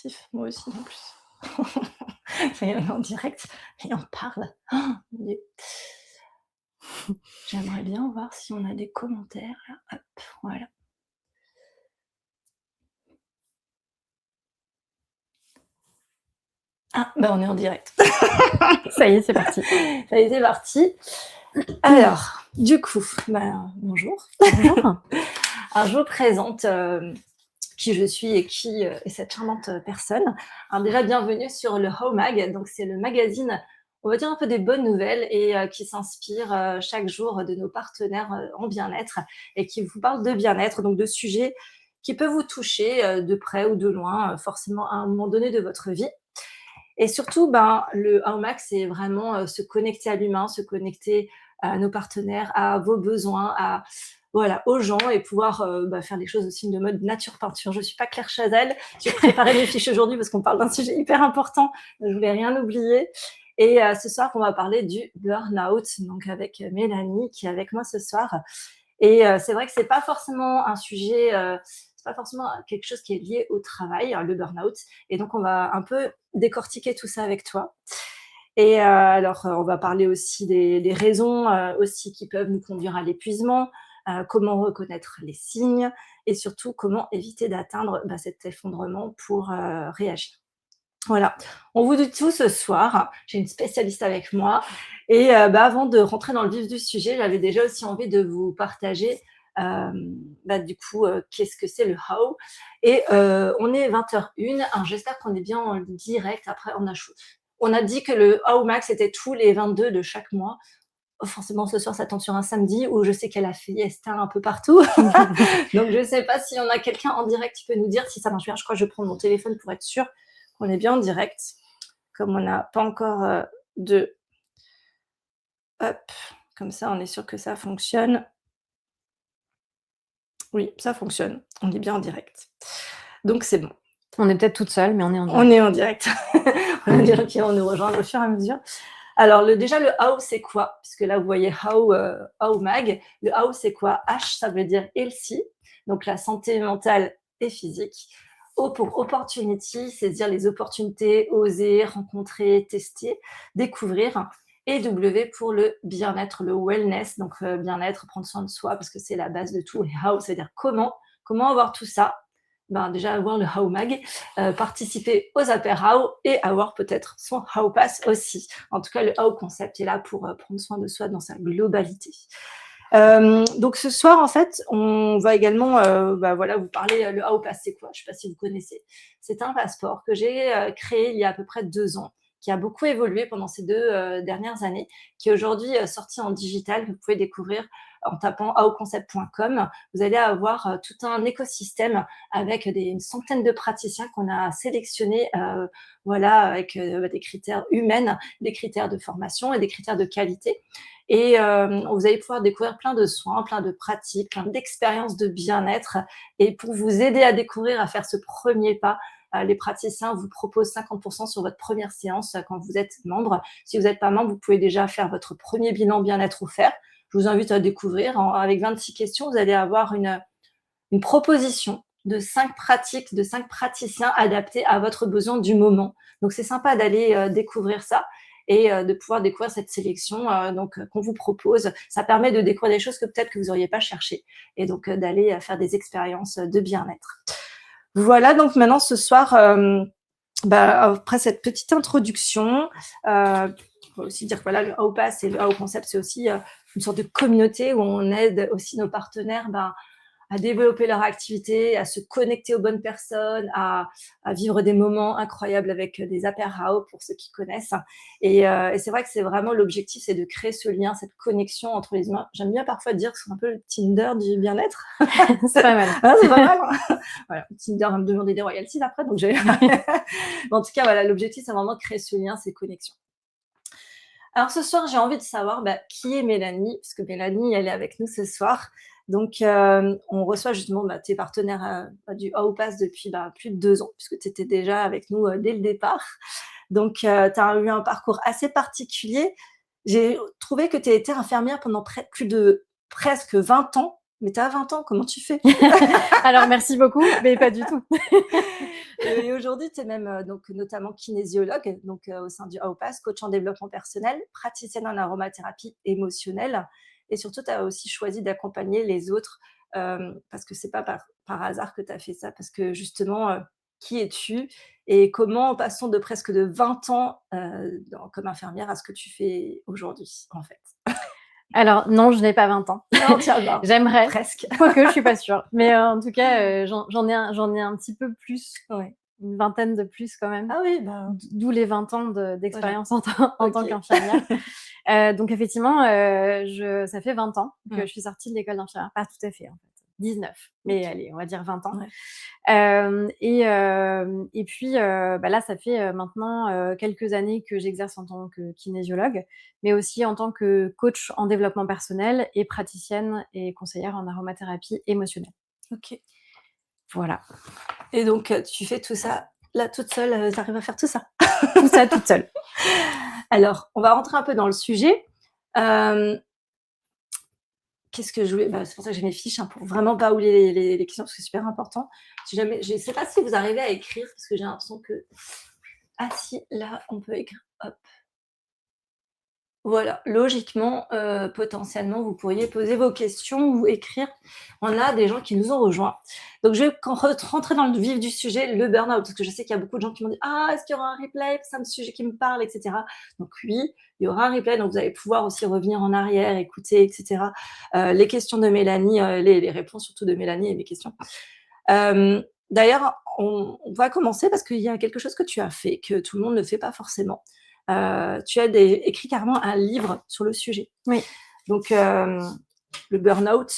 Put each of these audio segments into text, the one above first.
sportif, moi aussi en plus. Ça y est, on est en direct et on parle. Mon Dieu. J'aimerais bien voir si on a des commentaires là. Hop, voilà. Ah, bah, on est en direct. Ça y est, c'est parti. Ça y est, c'est parti. Alors, du coup, bah, bonjour. Bonjour. Alors, je vous présente qui je suis et qui est cette charmante personne. Alors déjà, bienvenue sur le How Mag. Donc, c'est le magazine, on va dire un peu des bonnes nouvelles et qui s'inspire chaque jour de nos partenaires en bien-être et qui vous parle de bien-être, donc de sujets qui peuvent vous toucher de près ou de loin, forcément à un moment donné de votre vie. Et surtout, ben, le How Mag, c'est vraiment se connecter à l'humain, se connecter à nos partenaires, à vos besoins, à voilà, aux gens et pouvoir bah, faire des choses aussi de mode nature peinture. Je suis pas Claire Chazal, j'ai préparé mes fiches aujourd'hui parce qu'on parle d'un sujet hyper important, je voulais rien oublier. Et ce soir, on va parler du burn-out, donc avec Mélanie qui est avec moi ce soir. Et c'est vrai que c'est pas forcément un sujet, c'est pas forcément quelque chose qui est lié au travail, le burn-out. Et donc on va un peu décortiquer tout ça avec toi. Et alors, on va parler aussi des raisons aussi qui peuvent nous conduire à l'épuisement, comment reconnaître les signes et surtout comment éviter d'atteindre bah, cet effondrement pour réagir. Voilà, on vous dit tout ce soir. J'ai une spécialiste avec moi. Et bah, avant de rentrer dans le vif du sujet, j'avais déjà aussi envie de vous partager bah, du coup, qu'est-ce que c'est le how. Et on est 20h01. Alors, j'espère qu'on est bien en direct. Après, on a dit que le how max était tous les 22 de chaque mois. Forcément, ce soir, ça tombe sur un samedi où je sais qu'elle a fiesta un peu partout. Donc, je ne sais pas s'il y en a quelqu'un en direct qui peut nous dire si ça marche bien. Je crois que je vais prendre mon téléphone pour être sûre qu'on est bien en direct. Comme on n'a pas encore de... Hop, comme ça, on est sûr que ça fonctionne. Oui, ça fonctionne. On est bien en direct. Donc, c'est bon. On est peut-être toute seule, mais on est en On direct. est en direct. On va dire qu'ils vont nous rejoindre au fur et à mesure. Alors, déjà, le how, c'est quoi? Puisque là, vous voyez how mag. Le how, c'est quoi? H, ça veut dire healthy, donc la santé mentale et physique. O pour opportunity, c'est dire les opportunités, oser, rencontrer, tester, découvrir. Et W pour le bien-être, le wellness, donc bien-être, prendre soin de soi, parce que c'est la base de tout. Et how, c'est-à-dire comment avoir tout ça. Ben, déjà avoir le How Mag, participer aux Apér How et avoir peut-être son How Pass aussi. En tout cas, le How Concept est là pour prendre soin de soi dans sa globalité. Donc ce soir, en fait, on va également bah, voilà, vous parler, le How Pass, c'est quoi? Je ne sais pas si vous connaissez. C'est un passeport que j'ai créé il y a à peu près 2 ans, qui a beaucoup évolué pendant ces 2 dernières années, qui est aujourd'hui sorti en digital, que vous pouvez découvrir en tapant howconcept.com. Vous allez avoir tout un écosystème avec une centaine de praticiens qu'on a sélectionnés voilà, avec des critères humains, des critères de formation et des critères de qualité. Et vous allez pouvoir découvrir plein de soins, plein de pratiques, plein d'expériences de bien-être. Et pour vous aider à découvrir, à faire ce premier pas, les praticiens vous proposent 50% sur votre première séance quand vous êtes membre. Si vous n'êtes pas membre, vous pouvez déjà faire votre premier bilan bien-être offert. Je vous invite à découvrir. Avec 26 questions, vous allez avoir une proposition de 5 pratiques, de 5 praticiens adaptés à votre besoin du moment. Donc, c'est sympa d'aller découvrir ça et de pouvoir découvrir cette sélection qu'on vous propose. Ça permet de découvrir des choses que peut-être que vous n'auriez pas cherché et donc d'aller faire des expériences de bien-être. Voilà, donc maintenant, ce soir, bah, après cette petite introduction, on va aussi dire que voilà, le How Pass et le How Concept, c'est aussi une sorte de communauté où on aide aussi nos partenaires à développer leur activité, à se connecter aux bonnes personnes, à vivre des moments incroyables avec des apéros pour ceux qui connaissent. Et c'est vrai que c'est vraiment l'objectif, c'est de créer ce lien, cette connexion entre les humains. J'aime bien parfois dire que c'est un peu le Tinder du bien-être. C'est pas mal. Ah, c'est pas mal. Hein. Voilà, Tinder va me demander des royalties après, donc j'ai. En tout cas, voilà, l'objectif, c'est vraiment de créer ce lien, ces connexions. Alors ce soir, j'ai envie de savoir qui est Mélanie, puisque Mélanie, elle est avec nous ce soir. Donc, on reçoit justement tes partenaires du How Pass depuis plus de 2 ans, puisque tu étais déjà avec nous dès le départ. Donc, tu as eu un parcours assez particulier. J'ai trouvé que tu étais infirmière pendant plus de presque 20 ans. Mais tu as 20 ans, comment tu fais? Alors merci beaucoup, mais pas du tout. Et aujourd'hui, tu es même, donc notamment kinésiologue, donc au sein du AOPAS, coach en développement personnel, praticienne en aromathérapie émotionnelle et surtout tu as aussi choisi d'accompagner les autres, parce que c'est pas par hasard que tu as fait ça, parce que justement, qui es-tu et comment passons de presque de 20 ans, comme infirmière à ce que tu fais aujourd'hui, en fait? Alors non, je n'ai pas 20 ans. Non, tu as 20, J'aimerais, presque. quoique je suis pas sûre. Mais en tout cas, j'en ai un petit peu plus, Ouais. une vingtaine de plus quand même. Ah oui, bah, D'où les 20 ans voilà. d'expérience en tant OK. qu'infirmière. Donc effectivement, ça fait 20 ans que Mmh. je suis sortie de l'école d'infirmière. Pas tout à fait en fait, 19, mais OK. allez, on va dire 20 ans. Ouais. Et puis, bah, là, ça fait, maintenant, quelques années que j'exerce en tant que kinésiologue, mais aussi en tant que coach en développement personnel et praticienne et conseillère en aromathérapie émotionnelle. OK. Voilà, Et donc, tu fais tout ça, là, toute seule, tu arrives à faire tout ça? tout ça toute seule. Alors, on va rentrer un peu dans le sujet. Hem, qu'est-ce que je voulais c'est pour ça que j'ai mes fiches, hein, pour vraiment pas oublier les questions, parce que c'est super important. Si jamais je sais pas si vous arrivez à écrire, parce que j'ai l'impression que ah si, là, on peut écrire, hop. Voilà, logiquement, potentiellement, vous pourriez poser vos questions ou écrire. On a des gens qui nous ont rejoints. Donc je vais rentrer dans le vif du sujet, le burn-out, parce que je sais qu'il y a beaucoup de gens qui m'ont dit: «Ah, est-ce qu'il y aura un replay? C'est un sujet qui me parle» et cetera. Donc oui, il y aura un replay, donc vous allez pouvoir aussi revenir en arrière, écouter et cetera. Les questions de Mélanie, les réponses surtout de Mélanie et mes questions. D'ailleurs, on va commencer parce qu'il y a quelque chose que tu as fait, que tout le monde ne fait pas forcément. Tu as écrit carrément un livre sur le sujet. Oui. Donc, le burn-out,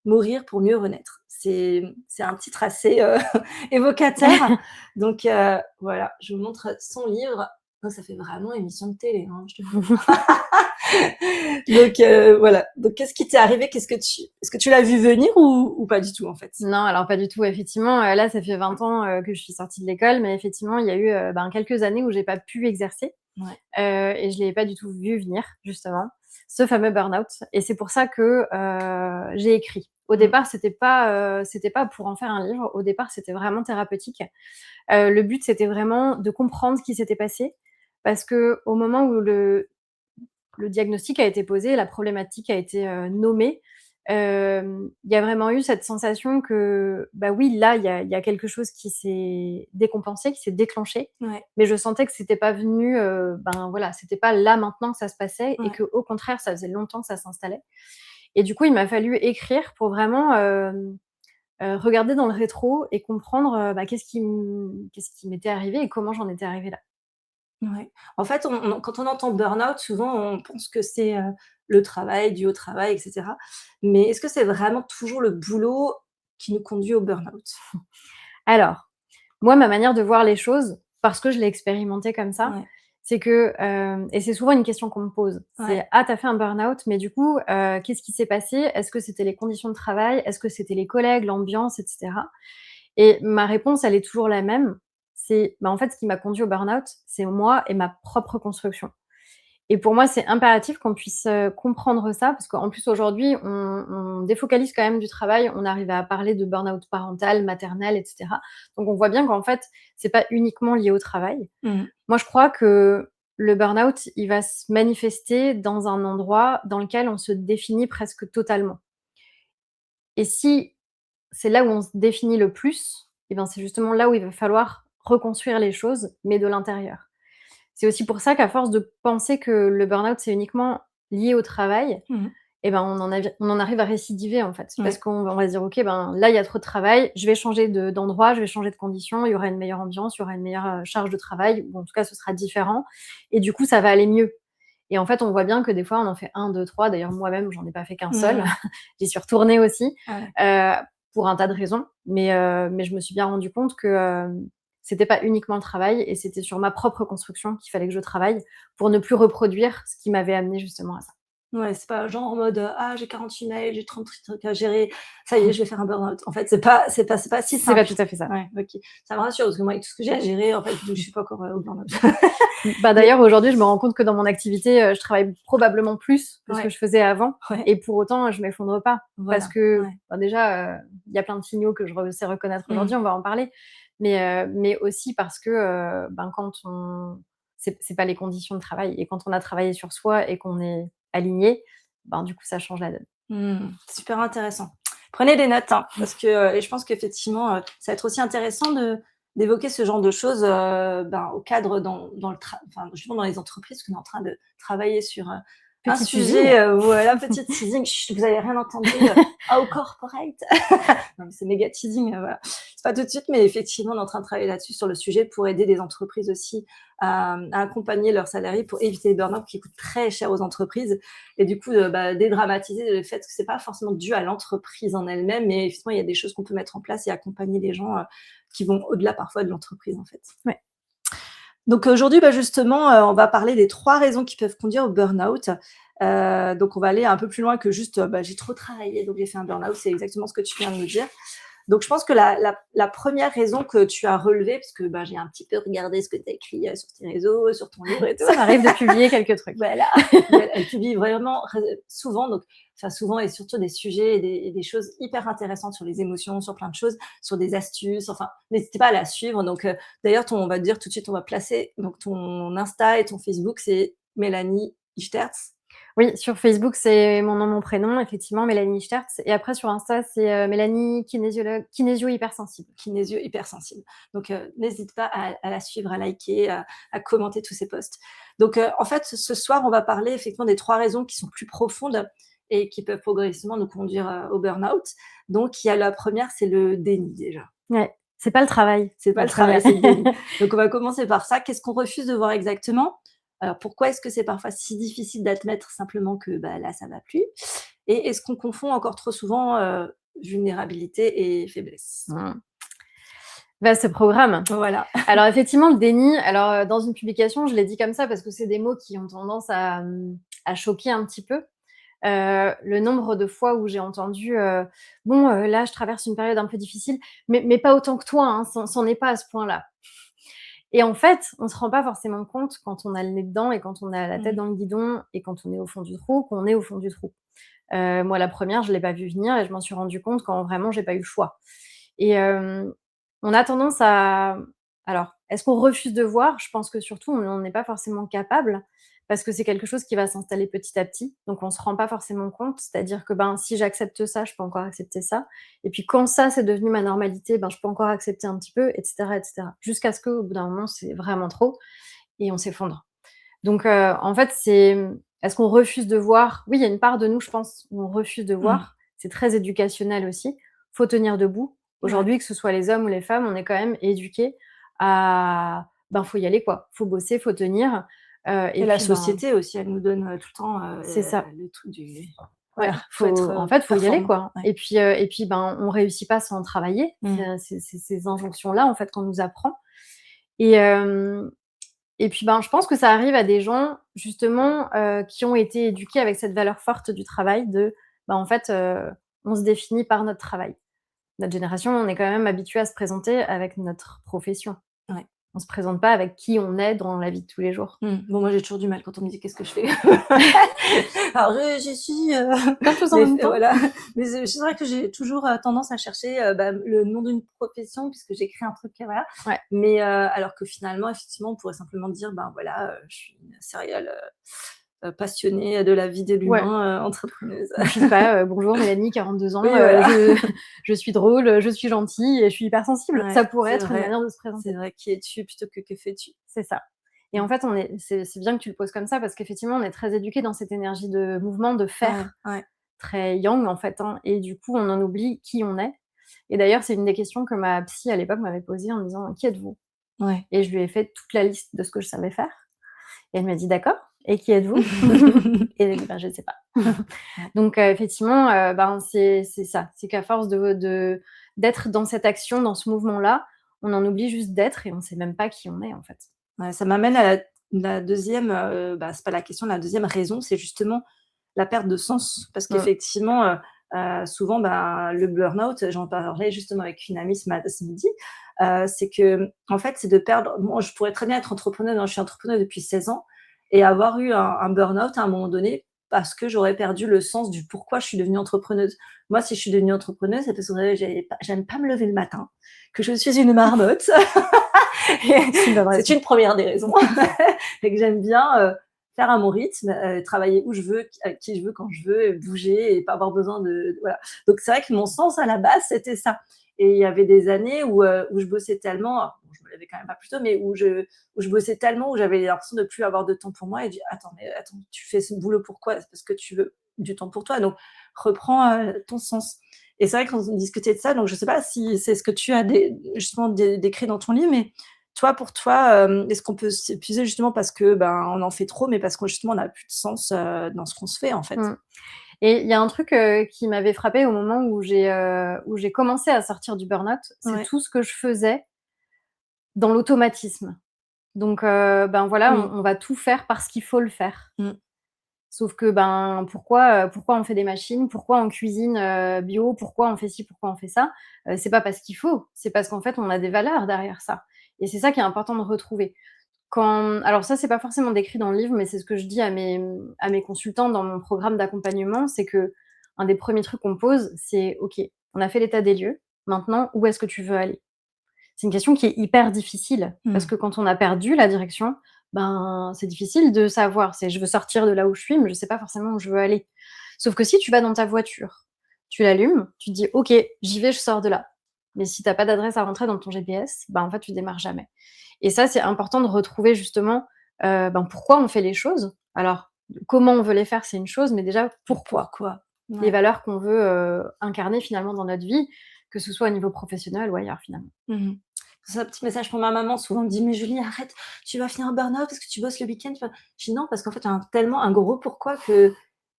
mourir pour mieux renaître. C'est un titre assez évocateur. Donc, voilà, je vous montre son livre. Non, ça fait vraiment émission de télé, hein, je te jure. Donc, voilà. Donc, qu'est-ce qui t'est arrivé? Est-ce que tu l'as vu venir ou pas du tout, en fait? Non, alors pas du tout. Effectivement, là, ça fait 20 ans, que je suis sortie de l'école, mais effectivement, il y a eu, quelques années où j'ai pas pu exercer, Ouais. et je l'ai pas du tout vu venir, justement, ce fameux burn-out et c'est pour ça que, j'ai écrit. Au Mmh. départ, c'était pas pour en faire un livre. Au départ, c'était vraiment thérapeutique. Le but, c'était vraiment de comprendre ce qui s'était passé parce qu'au moment où le diagnostic a été posé, la problématique a été, nommée. Il y a vraiment eu cette sensation que, bah, oui, là, il y a quelque chose qui s'est décompensé, qui s'est déclenché, Ouais, mais je sentais que c'était pas venu, voilà, c'était pas là, maintenant que ça se passait et ouais. qu'au contraire, ça faisait longtemps que ça s'installait et du coup, il m'a fallu écrire pour vraiment, regarder dans le rétro et comprendre, qu'est-ce qui m'était arrivé et comment j'en étais arrivée là. Ouais. En fait, quand on entend burn-out, souvent, on pense que c'est, le travail, dû au travail et cetera. Mais est-ce que c'est vraiment toujours le boulot qui nous conduit au burn-out? Alors, moi, ma manière de voir les choses, parce que je l'ai expérimenté comme ça, Ouais, c'est que, et c'est souvent une question qu'on me pose, ouais, c'est: «Ah, tu as fait un burn-out, mais du coup, qu'est-ce qui s'est passé? Est-ce que c'était les conditions de travail? Est-ce que c'était les collègues, l'ambiance?» et cetera et ma réponse, elle est toujours la même, c'est: «Bah, en fait, ce qui m'a conduit au burn-out, c'est moi et ma propre construction». Et pour moi, c'est impératif qu'on puisse, comprendre ça parce qu'en plus aujourd'hui, on défocalise quand même du travail. On arrive à parler de burn-out parental, maternel et cetera. Donc on voit bien qu'en fait, c'est pas uniquement lié au travail. mmh, Moi, je crois que le burn-out, il va se manifester dans un endroit dans lequel on se définit presque totalement. Et si c'est là où on se définit le plus, et ben, c'est justement là où il va falloir reconstruire les choses, mais de l'intérieur. C'est aussi pour ça qu'à force de penser que le burn-out, c'est uniquement lié au travail, mmh, et ben, on en arrive à récidiver, en fait. Parce ouais, qu'on va se dire: «OK, ben, là, il y a trop de travail, je vais changer d'endroit, je vais changer de conditions, il y aura une meilleure ambiance, il y aura une meilleure, charge de travail ou en tout cas, ce sera différent et du coup, ça va aller mieux» et en fait, on voit bien que des fois, on en fait un, deux, trois. D'ailleurs, moi-même, j'en ai pas fait qu'un seul. mmh, J'y suis retournée aussi, ah ouais. heu, pour un tas de raisons. Mais je me suis bien rendu compte que, c'était pas uniquement le travail et c'était sur ma propre construction qu'il fallait que je travaille pour ne plus reproduire ce qui m'avait amenée justement à ça. Ouais, c'est pas genre en mode, «Ah, j'ai 40 emails, j'ai 30 trucs à gérer, ça y est, je vais faire un burn-out». En fait, c'est pas si C'est pas simple. tout à fait ça. Ouais, OK. Ça me rassure parce que moi, avec tout ce que j'ai à gérer, en fait, je suis pas encore, au burn-out. Bah, Mais d'ailleurs, aujourd'hui, je me rends compte que dans mon activité, je travaille probablement plus que ce que ouais, je faisais avant ouais, et pour autant, je m'effondre pas parce voilà, que, ouais. bah, déjà, il y a plein de signaux que je sais reconnaître Mmh. aujourd'hui, on va en parler, mais aussi parce que, ben, quand on c'est pas les conditions de travail et quand on a travaillé sur soi et qu'on est aligné, ben, du coup, ça change la donne. Super intéressant. Prenez des notes, hein, parce que, et je pense qu'effectivement, ça va être aussi intéressant d'évoquer ce genre de choses, ben, au cadre dans le enfin, justement dans les entreprises, parce qu'on est en train de travailler sur, un Petit teasing. sujet, voilà, petit teasing. Chut, vous avez rien entendu, how corporate. Non, mais c'est méga teasing, voilà. C'est pas tout de suite, mais effectivement, on est en train de travailler là-dessus sur le sujet pour aider les entreprises aussi à accompagner leurs salariés pour éviter les burn-out qui coûtent très cher aux entreprises et du coup, bah, dédramatiser le fait que c'est pas forcément dû à l'entreprise en elle-même, mais effectivement, il y a des choses qu'on peut mettre en place et accompagner les gens, qui vont au-delà parfois de l'entreprise, en fait. Ouais. Donc aujourd'hui, bah, justement, on va parler des 3 raisons qui peuvent conduire au burn-out. Donc on va aller un peu plus loin que juste, bah, j'ai trop travaillé, donc j'ai fait un burn-out. C'est exactement ce que tu viens de nous dire. Donc je pense que la première raison que tu as relevée, parce que, bah, j'ai un petit peu regardé ce que tu as écrit, sur tes réseaux, sur ton livre et tout. Ça m'arrive de publier quelques trucs. Voilà, elle publie vraiment souvent, donc enfin souvent et surtout des sujets et des choses hyper intéressantes sur les émotions, sur plein de choses, sur des astuces. Enfin, n'hésitez pas à la suivre. Donc, d'ailleurs, on va dire tout de suite, on va placer donc ton Insta et ton Facebook, c'est Mélanie Ichtertz. Oui, sur Facebook, c'est mon nom, mon prénom, effectivement, Mélanie Stertz et après sur Insta, c'est, Mélanie kinésiologue kinésio hypersensible. Kinésio hypersensible. Donc, n'hésite pas à la suivre, à liker, à commenter tous ses posts. Donc, en fait, ce soir, on va parler effectivement des 3 raisons qui sont plus profondes et qui peuvent progressivement nous conduire, au burn-out. Donc, il y a la première, c'est le déni déjà. Ouais, c'est pas le travail, C'est pas la le travail, première. c'est le déni. Donc on va commencer par ça. Qu'est-ce qu'on refuse de voir exactement? Alors pourquoi est-ce que c'est parfois si difficile d'admettre simplement que, bah, là, ça va plus? Et est-ce qu'on confond encore trop souvent, vulnérabilité et faiblesse? Mmh. Vaste programme. Voilà. Alors effectivement, le déni, alors, dans une publication, je l'ai dit comme ça parce que c'est des mots qui ont tendance à choquer un petit peu. Le nombre de fois où j'ai entendu, «Bon, là, je traverse une période un peu difficile», mais pas autant que toi, hein, ça en est pas à ce point-là. Et en fait, on se rend pas forcément compte quand on a le nez dedans et quand on a la tête Mmh. dans le guidon et quand on est au fond du trou, qu'on est au fond du trou. Moi, la première, je l'ai pas vu venir et je m'en suis rendu compte quand vraiment j'ai pas eu le choix. Et on a tendance à alors, est-ce qu'on refuse de voir? Je pense que surtout, on n'en est pas forcément capable parce que c'est quelque chose qui va s'installer petit à petit, donc on se rend pas forcément compte. C'est-à-dire que, ben, si j'accepte ça, je peux encore accepter ça et puis quand ça, c'est devenu ma normalité, ben, je peux encore accepter un petit peu et cetera. Jusqu'à ce qu'au bout d'un moment, c'est vraiment trop et on s'effondre. Donc en fait, est-ce qu'on refuse de voir? Oui, il y a une part de nous, je pense, où on refuse de Mmh. voir. C'est très éducationnel aussi. Faut tenir debout. Ouais. Aujourd'hui, que ce soit les hommes ou les femmes, on est quand même éduqués à ben, faut y aller quoi. Faut bosser, faut tenir, et Et la puis ben société aussi, elle nous donne, tout le temps, c'est ça. le truc du Ouais, voilà, faut être, faut y aller performant. quoi. Ouais. Et puis ben, on réussit pas sans travailler. Mmh. C'est ces injonctions-là en fait qu'on nous apprend et et puis, ben, je pense que ça arrive à des gens justement, qui ont été éduqués avec cette valeur forte du travail de, bah, en fait, on se définit par notre travail. Notre génération, on est quand même habitué à se présenter avec notre profession. Ouais. On se présente pas avec qui on est dans la vie de tous les jours. Bon, moi, j'ai toujours du mal quand on me dit: «Qu'est-ce que je fais?» Alors je suis, Plein de choses en mais même temps. voilà, mais c'est vrai que j'ai toujours, tendance à chercher, bah, le nom d'une profession puisque j'ai créé un truc, voilà. Ouais. Mais, alors que finalement, effectivement, on pourrait simplement dire: «Ben, voilà, je suis une serial, passionnée de la vie de Ouais. l'humain, entrepreneuse». Ou je sais pas, «Bonjour Mélanie, 42 ans, Oui, voilà. je suis drôle, je suis gentille et je suis hypersensible». Ouais, Ça pourrait être une manière de se c'est présenter. vrai. Qui es-tu plutôt que fais-tu? C'est ça. Et en Mmh. fait, c'est bien que tu le poses comme ça parce qu'effectivement, on est très éduqués dans cette énergie de mouvement, de Ouais, faire, ouais. très yang en fait, hein, et du coup, on en oublie qui on est. Et d'ailleurs, c'est une des questions que ma psy à l'époque m'avait posée en me disant: «Qui êtes-vous?» Ouais. Et je lui ai fait toute la liste de ce que je savais faire et elle m'a dit: «D'accord, et qui êtes-vous?» Et elle a dit: «Ben, je ne sais pas». Ouais. Donc effectivement, ben, c'est ça, c'est qu'à force d'être dans cette action, dans ce mouvement-là, on en oublie juste d'être et on sait même pas qui on est, en fait. Ouais, ça m'amène à la 2e, bah, c'est pas la question, la deuxième raison, c'est justement, la perte de sens. Parce qu'effectivement, souvent, le burn-out, j'en parlais justement avec une amie ce midi, c'est que, en fait, c'est de perdre. Moi, je pourrais très bien être entrepreneuse, hein, je suis entrepreneuse depuis 16 ans, et avoir eu un burn-out à un moment donné, parce que j'aurais perdu le sens du pourquoi je suis devenue entrepreneuse. Moi, si je suis devenue entrepreneuse, c'est parce que j'aime pas me lever le matin, que je suis une marmotte. C'est une première des raisons. Et que j'aime bien faire à mon rythme, travailler où je veux, avec qui je veux, quand je veux, bouger et pas avoir besoin de. Voilà. Donc, c'est vrai que mon sens à la base, c'était ça. Et il y avait des années où je bossais tellement, bon, je me levais quand même pas plus tôt, mais où je bossais tellement, où j'avais l'impression de plus avoir de temps pour moi. Et je dis, attends, tu fais ce boulot pourquoi? C'est parce que tu veux du temps pour toi. Donc, reprends ton sens. Et c'est vrai qu'on discutait de ça, donc je sais pas si c'est ce que tu as justement décrit dans ton livre, mais toi, pour toi, est-ce qu'on peut s'épuiser justement parce que on en fait trop, mais parce que justement on n'a plus de sens dans ce qu'on se fait en fait? Et il y a un truc qui m'avait frappée au moment où j'ai commencé à sortir du burn-out, c'est tout ce que je faisais dans l'automatisme. Donc voilà, on va tout faire parce qu'il faut le faire. Sauf que pourquoi on fait des machines? Pourquoi on cuisine bio? Pourquoi on fait ci? Pourquoi on fait ça? C'est pas parce qu'il faut, c'est parce qu'en fait, on a des valeurs derrière ça. Et c'est ça qui est important de retrouver. Alors ça, c'est pas forcément décrit dans le livre, mais c'est ce que je dis à mes consultants dans mon programme d'accompagnement, c'est qu'un des premiers trucs qu'on pose, c'est: «OK, on a fait l'état des lieux, maintenant où est-ce que tu veux aller?» C'est une question qui est hyper difficile parce que quand on a perdu la direction, c'est difficile de savoir. Je veux sortir de là où je suis, mais je sais pas forcément où je veux aller. Sauf que si tu vas dans ta voiture, tu l'allumes, tu te dis: «OK, j'y vais, je sors de là». Mais si tu as pas d'adresse à rentrer dans ton GPS, en fait, tu démarres jamais. Et ça, c'est important de retrouver justement, pourquoi on fait les choses. Alors, comment on veut les faire, c'est une chose, mais déjà pourquoi? Les valeurs qu'on veut incarner finalement dans notre vie, que ce soit au niveau professionnel ou ailleurs finalement. C'est un petit message pour ma maman, souvent me dit: «Mais Julie, arrête, tu vas finir en burn-out parce que tu bosses le week-end». Je dis: «Non, parce qu'en fait, il y a tellement un gros pourquoi que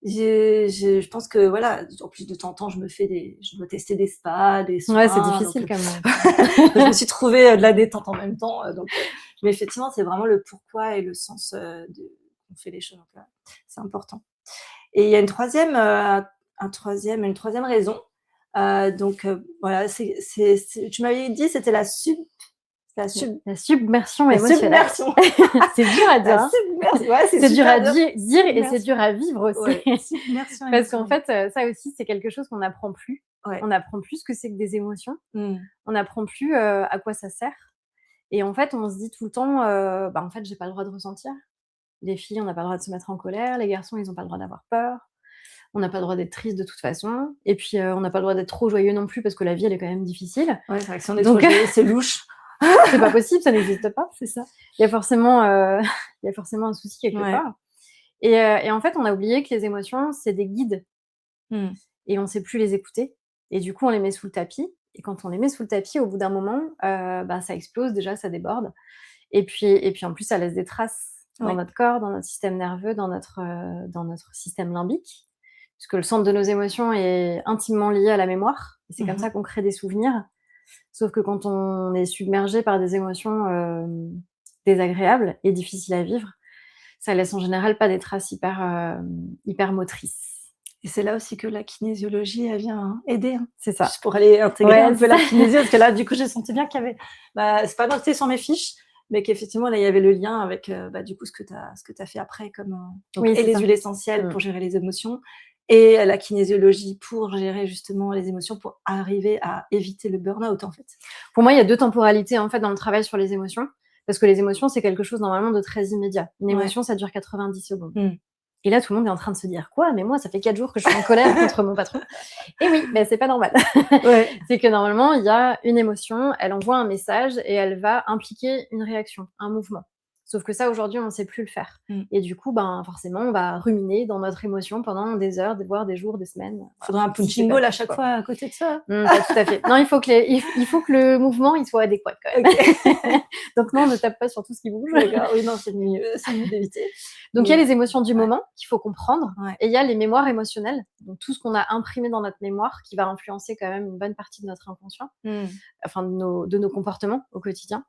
je pense que voilà, en plus de temps en temps, je dois tester des spas, des soins». Ouais, c'est difficile quand même. Je me suis trouvée de la détente en même temps, mais effectivement, c'est vraiment le pourquoi et le sens qu'on fait les choses, donc c'est important. Et il y a une troisième raison, voilà, tu m'avais dit, c'était la submersion la émotionnelle. submersion. C'est dur à dire, La hein. submersion, ouais, C'est dur à dire et Submersion. c'est dur à vivre aussi. Ouais, submersion Parce qu'en émotionnelle. fait, ça aussi, c'est quelque chose qu'on n'apprend plus. Ouais. On n'apprend plus ce que c'est que des émotions. Mmh. On n'apprend plus à quoi ça sert. Et en fait, on se dit tout le temps, en fait, j'ai pas le droit de ressentir. Les filles, on n'a pas le droit de se mettre en colère. Les garçons, ils ont pas le droit d'avoir peur. On n'a pas le droit d'être triste de toute façon. Et puis, on n'a pas le droit d'être trop joyeux non plus parce que la vie, elle est quand même difficile. Ouais, c'est vrai que si on est trop joyeux, c'est louche. C'est pas possible, ça n'existe pas. C'est ça. Il y a forcément un souci quelque part. Et en fait, on a oublié que les émotions, c'est des guides et on sait plus les écouter. Et du coup, on les met sous le tapis. Et quand on les met sous le tapis, au bout d'un moment, ça explose déjà, ça déborde. Et puis en plus, ça laisse des traces dans notre corps, dans notre système nerveux, dans notre système limbique. Puisque le centre de nos émotions est intimement lié à la mémoire. Et c'est comme ça qu'on crée des souvenirs. Sauf que quand on est submergé par des émotions désagréables et difficiles à vivre, ça laisse en général pas des traces hyper motrices. Et c'est là aussi que la kinésiologie, elle vient aider. C'est ça. Juste pour aller intégrer un peu la kinésie, parce que là, du coup, j'ai senti bien qu'il y avait... c'est pas noté sur mes fiches, mais qu'effectivement, là, il y avait le lien avec du coup, ce que tu as fait après, comme et les huiles essentielles pour gérer les émotions, et la kinésiologie pour gérer justement les émotions, pour arriver à éviter le burn-out, en fait. Pour moi, il y a 2 temporalités, en fait, dans le travail sur les émotions. Parce que les émotions, c'est quelque chose normalement de très immédiat. Une émotion, ça dure 90 secondes. Et là, tout le monde est en train de se dire: «Quoi? Mais moi, ça fait 4 jours que je suis en colère contre mon patron». Et oui, mais c'est pas normal. C'est que normalement, il y a une émotion, elle envoie un message et elle va impliquer une réaction, un mouvement. Sauf que ça, aujourd'hui, on ne sait plus le faire. Et du coup, forcément, on va ruminer dans notre émotion pendant des heures, voire des jours, des semaines. Il faudra un punching ball à chaque fois à côté de ça. Pas tout à fait. Non, il faut que le mouvement il soit adéquat quand même. Donc non, on ne tape pas sur tout ce qui bouge. D'accord. Oui, non, c'est mieux d'éviter. Donc il y a les émotions du moment qu'il faut comprendre, et il y a les mémoires émotionnelles, donc tout ce qu'on a imprimé dans notre mémoire qui va influencer quand même une bonne partie de notre inconscient, enfin de nos comportements au quotidien.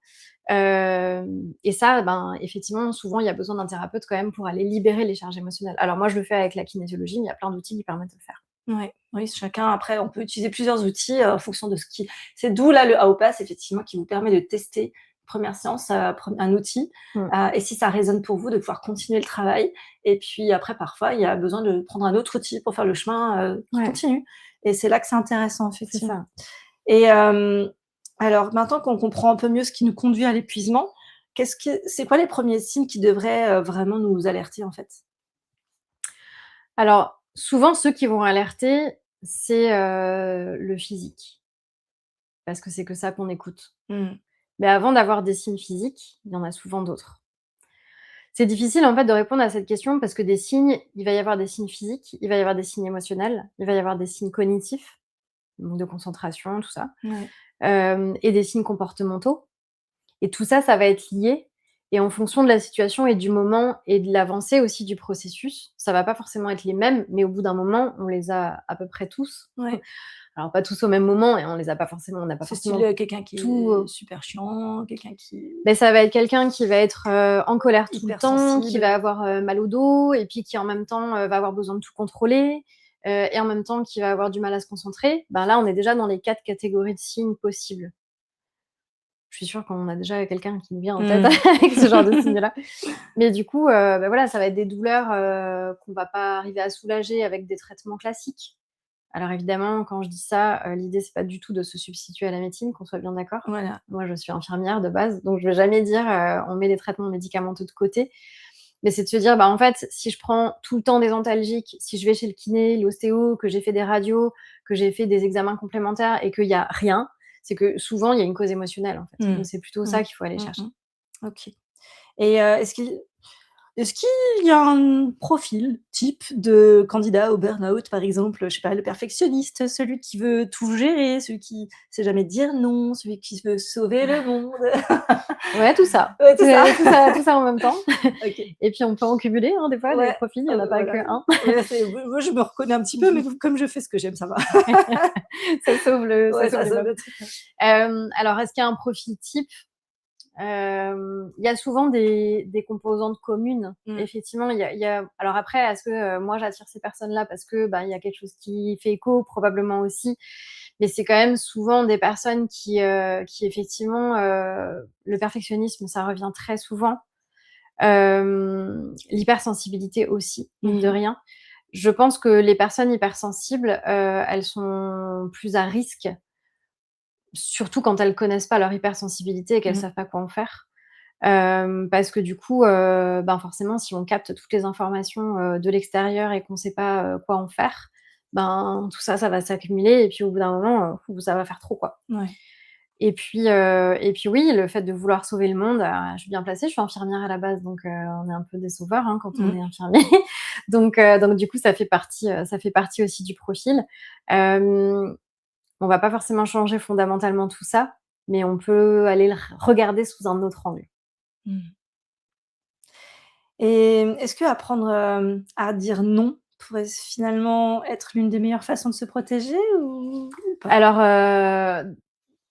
Et ça, ben, effectivement, souvent, il y a besoin d'un thérapeute quand même pour aller libérer les charges émotionnelles. Alors moi, je le fais avec la kinésiologie, mais il y a plein d'outils qui permettent de le faire. Ouais, oui, chacun après, on peut utiliser plusieurs outils, en fonction de ce qui c'est d'où là le AOPAS effectivement qui vous permet de tester, première séance, un outil, Mmh. et si ça résonne pour vous, de pouvoir continuer le travail et puis après parfois, il y a besoin de prendre un autre outil pour faire le chemin, qui Ouais, continue et c'est là que c'est intéressant c'est effectivement ça. et alors maintenant qu'on comprend un peu mieux ce qui nous conduit à l'épuisement, c'est quoi les premiers signes qui devraient, vraiment nous alerter en fait? Alors, souvent, ceux qui vont alerter, c'est, le physique, parce que c'est que ça qu'on écoute. Mmh. Mais avant d'avoir des signes physiques, il y en a souvent d'autres. C'est difficile, en fait, de répondre à cette question parce que des signes, il va y avoir des signes physiques, il va y avoir des signes émotionnels, il va y avoir des signes cognitifs, donc de concentration, tout ça, Ouais. et des signes comportementaux. Et tout ça, ça va être lié et en fonction de la situation et du moment et de l'avancée aussi du processus, ça va pas forcément être les mêmes, mais au bout d'un moment, on les a à peu près tous. Ouais. Alors pas tous au même moment et on les a pas forcément on n'a pas C'est style, forcément quelqu'un qui tout, est super chiant, quelqu'un qui beh, ça va être quelqu'un qui va être, en colère tout le temps, qui hypersensible. va avoir, mal au dos et puis qui en même temps, va avoir besoin de tout contrôler, et en même temps qui va avoir du mal à se concentrer. Ben là, on est déjà dans les 4 catégories de signes possibles. Je suis sûre qu'on a déjà quelqu'un qui nous vient en tête Mmh. avec ce genre de signes-là. Mais du coup, bah, voilà, ça va être des douleurs, qu'on va pas arriver à soulager avec des traitements classiques. Alors évidemment, quand je dis ça, l'idée c'est pas du tout de se substituer à la médecine, qu'on soit bien d'accord. Voilà. Moi, je suis infirmière de base, donc je vais jamais dire, on met les traitements médicamenteux de côté. Mais c'est de se dire, bah, en fait, si je prends tout le temps des antalgiques, si je vais chez le kiné, l'ostéo, que j'ai fait des radios, que j'ai fait des examens complémentaires et qu'il y a rien, c'est que souvent il y a une cause émotionnelle, en fait. Mmh. Donc c'est plutôt Mmh. ça qu'il faut aller Mmh chercher. mh. OK et est-ce qu'il y a un profil type de candidat au burn-out, par exemple, je sais pas, le perfectionniste, celui qui veut tout gérer, celui qui sait jamais dire non, celui qui veut sauver le monde? Ouais, tout ça. Ouais, tout ça? C'est tout ça en même temps. OK. Et puis on peut en cumuler, hein, des fois, les Ouais, profils, il y en a pas que voilà. un. Ouais, c'est moi, je me reconnais un petit peu, mais comme je fais ce que j'aime, ça va. Ça Ouais, sauve ça les sauve meubles. le truc. Alors est-ce qu'il y a un profil type? Il y a souvent des composantes communes. Mmh. Effectivement, il y a alors après, est-ce que, moi j'attire ces personnes-là parce que, ben, il y a quelque chose qui fait écho? Probablement aussi. Mais c'est quand même souvent des personnes qui effectivement, le perfectionnisme, ça revient très souvent. L'hypersensibilité aussi, mine de Mmh. rien. Je pense que les personnes hypersensibles, elles sont plus à risque, surtout quand elles connaissent pas leur hypersensibilité et qu'elles Mmh. savent pas quoi en faire. Parce que du coup, ben, forcément, si on capte toutes les informations, de l'extérieur et qu'on sait pas, quoi en faire, ben, tout ça, ça va s'accumuler et puis au bout d'un moment, ça va faire trop, quoi. Ouais. Et puis oui, le fait de vouloir sauver le monde, je suis bien placée, je suis infirmière à la base, donc on est un peu des sauveurs, hein, quand on Mmh. est infirmier. Donc du coup, ça fait partie aussi du profil. Hem, on va pas forcément changer fondamentalement tout ça, mais on peut aller le regarder sous un autre angle. Mmh. Et est-ce qu'apprendre, à dire non pourrait finalement être l'une des meilleures façons de se protéger ou pas? Alors,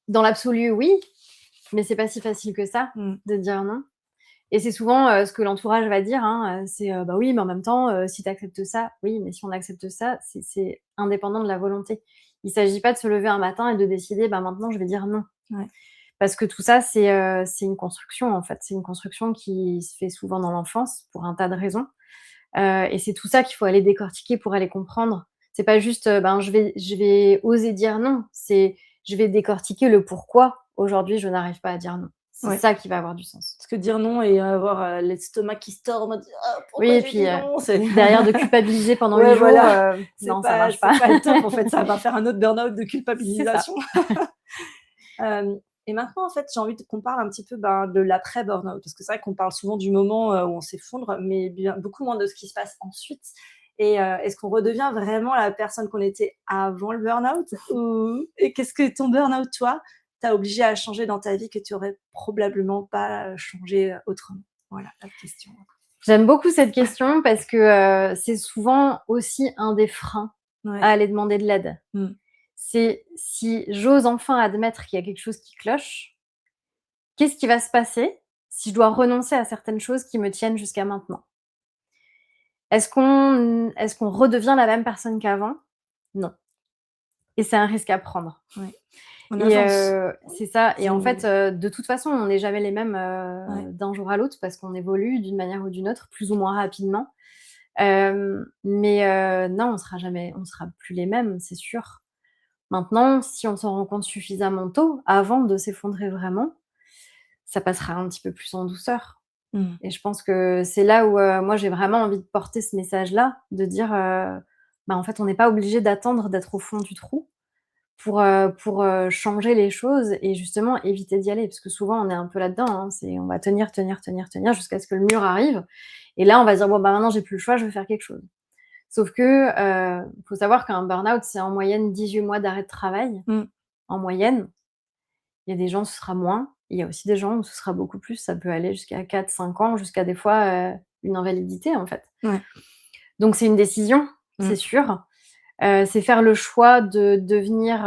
dans l'absolu, oui, mais c'est pas si facile que ça Mmh. de dire non. Et c'est souvent, ce que l'entourage va dire, hein, c'est, «Bah oui, mais en même temps, si tu acceptes ça», oui, mais si on accepte ça, c'est indépendant de la volonté. Il s'agit pas de se lever un matin et de décider: «Bah maintenant je vais dire non». Ouais. Parce que tout ça, c'est une construction, en fait. C'est une construction qui se fait souvent dans l'enfance pour un tas de raisons, et c'est tout ça qu'il faut aller décortiquer pour aller comprendre. C'est pas juste, ben, je vais oser dire non, c'est je vais décortiquer le pourquoi aujourd'hui je n'arrive pas à dire non. C'est Ouais. ça qui va avoir du sens. Parce que dire non et avoir, l'estomac qui se tord en mode: «Ah Oui pourquoi et j'ai puis, dit non?» c'est derrière de culpabiliser pendant 8 ouais jours, voilà, non ça marche pas. c'est pas le top en fait, ça va faire un autre burn-out de C'est ça. culpabilisation. Hem et maintenant en fait, j'ai envie qu'on parle un petit peu, ben, de l'après burn-out parce que c'est vrai qu'on parle souvent du moment, où on s'effondre, mais bien beaucoup moins de ce qui se passe ensuite et est-ce qu'on redevient vraiment la personne qu'on était avant le burn-out? Ou et qu'est-ce que ton burn-out, toi, t'a obligé à changer dans ta vie que tu aurais probablement pas, changé, autrement? Voilà la question. J'aime beaucoup cette question parce que, c'est souvent aussi un des freins Ouais. à aller demander de l'aide. Mmh. C'est si j'ose enfin admettre qu'il y a quelque chose qui cloche, qu'est-ce qui va se passer si je dois renoncer à certaines choses qui me tiennent jusqu'à maintenant. Est-ce qu'on redevient la même personne qu'avant? Non, et c'est un risque à prendre. Ouais. On Et avance. c'est ça, et en C'est fait, de toute façon, on n'est jamais les mêmes, ouais. d'un jour à l'autre parce qu'on évolue d'une manière ou d'une autre, plus ou moins rapidement. Non, on sera plus les mêmes, c'est sûr. Maintenant, si on s'en rend compte suffisamment tôt, avant de s'effondrer vraiment, ça passera un petit peu plus en douceur. Mmh. Et je pense que c'est là où, moi, j'ai vraiment envie de porter ce message-là, de dire, bah, en fait, on n'est pas obligé d'attendre d'être au fond du trou pour changer les choses et justement éviter d'y aller. Parce que souvent, on est un peu là-dedans, hein, c'est on va tenir, tenir, tenir, tenir jusqu'à ce que le mur arrive et là, on va se dire: «Bon, bah, maintenant, j'ai plus le choix, je vais faire quelque chose». Sauf que, faut savoir qu'un burn-out, c'est en moyenne 18 mois d'arrêt de travail, Mmh. en moyenne. Il y a des gens, ce sera moins. Il y a aussi des gens où ce sera beaucoup plus. Ça peut aller jusqu'à 4, 5 ans, jusqu'à des fois, une invalidité, en fait. Ouais. Donc c'est une décision, Mmh. c'est sûr. C'est faire le choix de devenir,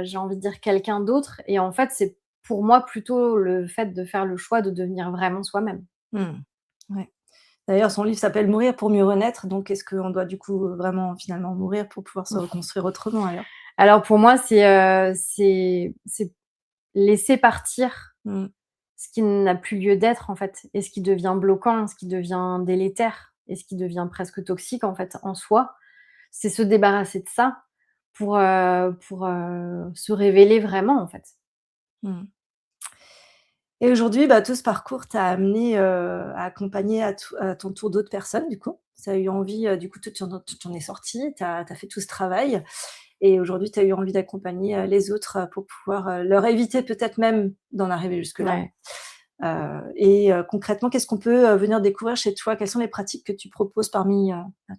j'ai envie de dire quelqu'un d'autre et en fait, c'est pour moi plutôt le fait de faire le choix de devenir vraiment soi-même. Mmh. Ouais. D'ailleurs, son livre s'appelle «Mourir pour mieux renaître», donc est-ce qu'on doit du coup, vraiment finalement mourir pour pouvoir se reconstruire autrement alors? Alors pour moi, c'est laisser partir Mmh. ce qui n'a plus lieu d'être, en fait, et ce qui devient bloquant, ce qui devient délétère et ce qui devient presque toxique, en fait, en soi. C'est se débarrasser de ça pour se révéler vraiment, en fait. Mmh. Et aujourd'hui, bah, tout ce parcours t'a amené, à accompagner à ton tour d'autres personnes du coup. Tu as eu envie, du coup, tu en es sortie, tu as fait tout ce travail et aujourd'hui tu as eu envie d'accompagner, les autres, pour pouvoir, leur éviter peut-être même d'en arriver jusque-là. Ouais. Concrètement, qu'est-ce qu'on peut, venir découvrir chez toi? Quelles sont les pratiques que tu proposes parmi, bah,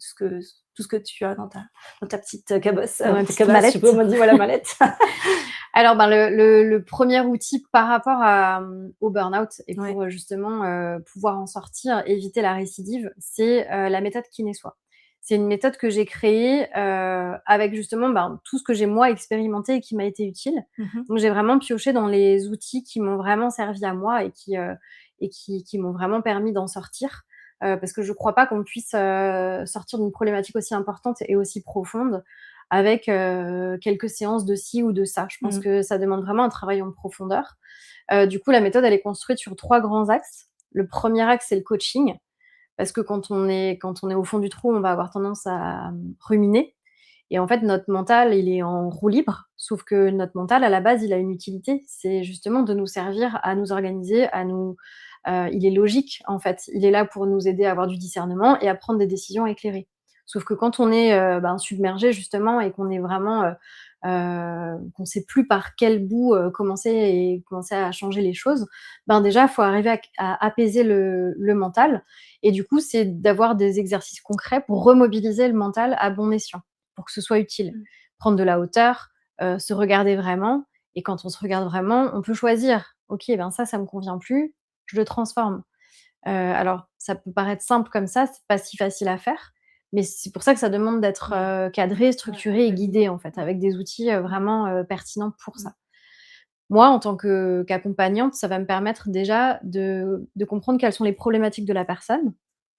tout ce que tu as dans ta petite, cabosse, Dans ma ta petite cabasse, je sais pas mallette. comment on dit, voilà, mallette. Alors, ben, le 1er outil par rapport au burn-out et Ouais. pour, justement, pouvoir en sortir, éviter la récidive, c'est, la méthode Kiné-Soi. C'est une méthode que j'ai créée, avec justement, ben, tout ce que j'ai moi expérimenté et qui m'a été utile. Mmh mh. Donc j'ai vraiment pioché dans les outils qui m'ont vraiment servi à moi et qui m'ont vraiment permis d'en sortir. Parce que je crois pas qu'on puisse, sortir d'une problématique aussi importante et aussi profonde avec, quelques séances de ci ou de ça. Je pense Mmh. que ça demande vraiment un travail en profondeur. Du coup, la méthode, elle est construite sur 3 grands axes. Le premier axe, c'est le coaching, parce que quand on est au fond du trou, on va avoir tendance à, ruminer et en fait, notre mental, il est en roue libre, sauf que notre mental, à la base, il a une utilité. C'est justement de nous servir à nous organiser, il est logique, en fait. Il est là pour nous aider à avoir du discernement et à prendre des décisions éclairées. Sauf que quand on est, submergé justement et qu'on est vraiment, qu'on sait plus par quel bout, commencer à changer les choses, ben, déjà, il faut arriver à apaiser le mental et du coup, c'est d'avoir des exercices concrets pour remobiliser le mental à bon escient, pour que ce soit utile. Mmh. Prendre de la hauteur, se regarder vraiment et quand on se regarde vraiment, on peut choisir: «OK, ben ça me convient plus, je le transforme». Alors ça peut paraître simple comme ça, c'est pas si facile à faire, mais c'est pour ça que ça demande d'être, Mmh. cadré, Ouais, structuré et accompagné. guidé, en fait, avec des outils, vraiment, pertinents pour Mmh. ça. Moi, en tant qu'accompagnante, ça va me permettre déjà de comprendre quelles sont les problématiques de la personne,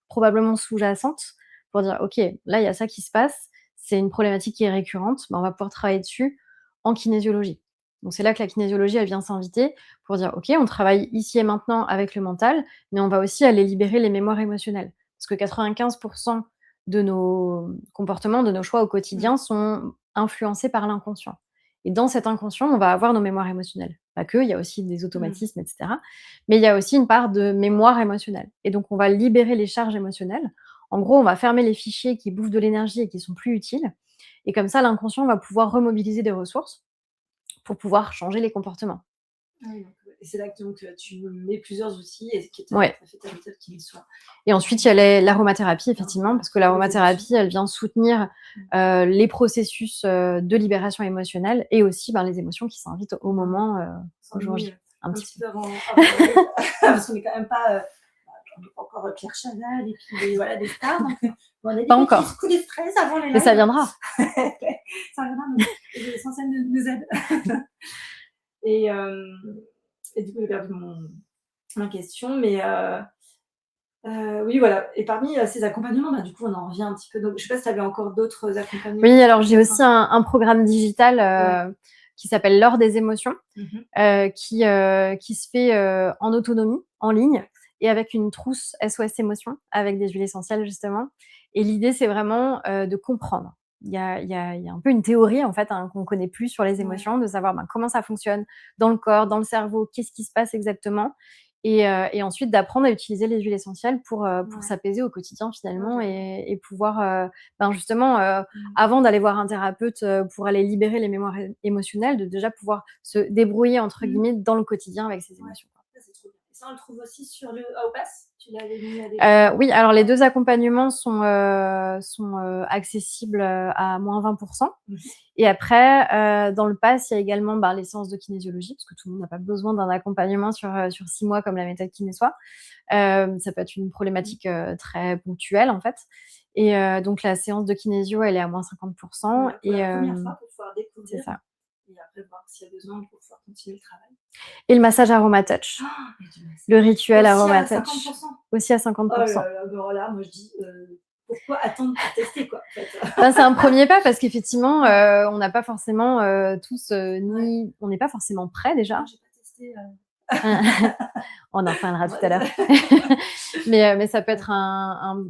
probablement sous-jacentes, pour dire: «OK, là, il y a ça qui se passe, c'est une problématique qui est récurrente, bah, on va pouvoir travailler dessus en kinésiologie». Donc c'est là que la kinésiologie, elle vient s'inviter pour dire: «OK, on travaille ici et maintenant avec le mental, mais on va aussi aller libérer les mémoires émotionnelles». Parce que 95 de nos comportements, de nos choix au Mmh. quotidien sont influencés par l'inconscient. Et dans cet inconscient, on va avoir nos mémoires émotionnelles. Pas que, il y a aussi des Mmh. automatismes, et cetera. Mais il y a aussi une part de mémoire émotionnelle. Et donc, on va libérer les charges émotionnelles. En gros, on va fermer les fichiers qui bouffent de l'énergie et qui sont plus utiles. Et comme ça, l'inconscient va pouvoir remobiliser des ressources pour pouvoir changer les comportements. Ah oui, donc et c'est là que donc tu mets plusieurs outils et que tu Ouais. as fait ta méthode qui soit Et ensuite, il y a l'aromathérapie, effectivement, parce que les émotions. l'aromathérapie, elle vient soutenir Mmh. les processus de libération émotionnelle et aussi ben, les émotions qui s'invitent au moment, au jour S'ennuie, J, un un petit petit peu. peu avant Noël, parce qu'on est quand même pas, bah, on n'est pas encore, Pierre Chagall et puis voilà des stars donc on a des Pas petits encore, coups de stress avant les mais ça lives. viendra. Ça reviendra, mais l'essentiel nous aide et du coup j'ai perdu mon ma question, mais oui, voilà. Et parmi, ces accompagnements, bah, du coup, on en revient un petit peu, donc je sais pas si tu avais encore d'autres accompagnements Oui, alors j'ai peut-être, aussi hein? un programme digital, Ouais. qui s'appelle «L'Or des émotions», Mmh. qui se fait, en autonomie, en ligne Ouais. et avec une trousse SOS émotions, avec des huiles essentielles justement et l'idée, c'est vraiment, de comprendre. Il y a un peu une théorie en fait, hein, qu'on connaît plus sur les Ouais. émotions, de savoir, ben, comment ça fonctionne dans le corps, dans le cerveau, qu'est-ce qui se passe exactement et ensuite d'apprendre à utiliser les huiles essentielles pour Ouais. s'apaiser au quotidien Ouais, finalement j'adore. et pouvoir, ben, justement, Mmh. avant d'aller voir un thérapeute, pour aller libérer les mémoires émotionnelles, de déjà pouvoir se «débrouiller» entre Mmh. guillemets dans le quotidien avec ses Ouais. émotions, quoi. Ça, c'est trop bien. Et ça, on le trouve aussi sur le Aopass? Tu l'avais mis, déjà? Oui, alors les Ouais. 2 accompagnements sont accessibles, à -20 Mmh. et après, dans le pass, il y a également, ben, les séances de kinésiologie, parce que tout le monde n'a pas besoin d'un accompagnement sur 6 mois comme la méthode Kinésois. Ça peut être une Mmh. problématique, très ponctuelle, en fait donc la séance de kinésio, elle est à -50 Voilà, pour et la première fois, pour pouvoir c'est découvrir ça et après voir s'il y a besoin pour pouvoir continuer le travail. et le massage Aromatouch, Et du le massage rituel aussi à 50? Aromatouch, aussi à 50. Oh là là, alors là, moi je dis, pourquoi attendre pour tester quoi, en fait? Ben, c'est un premier pas parce qu'effectivement, Ouais, on n'a pas forcément, tous, ouais. ni on n'est pas forcément prêts déjà. Non, j'ai pas testé, On en reparlera tout à ouais, l'heure. Mais ça peut être un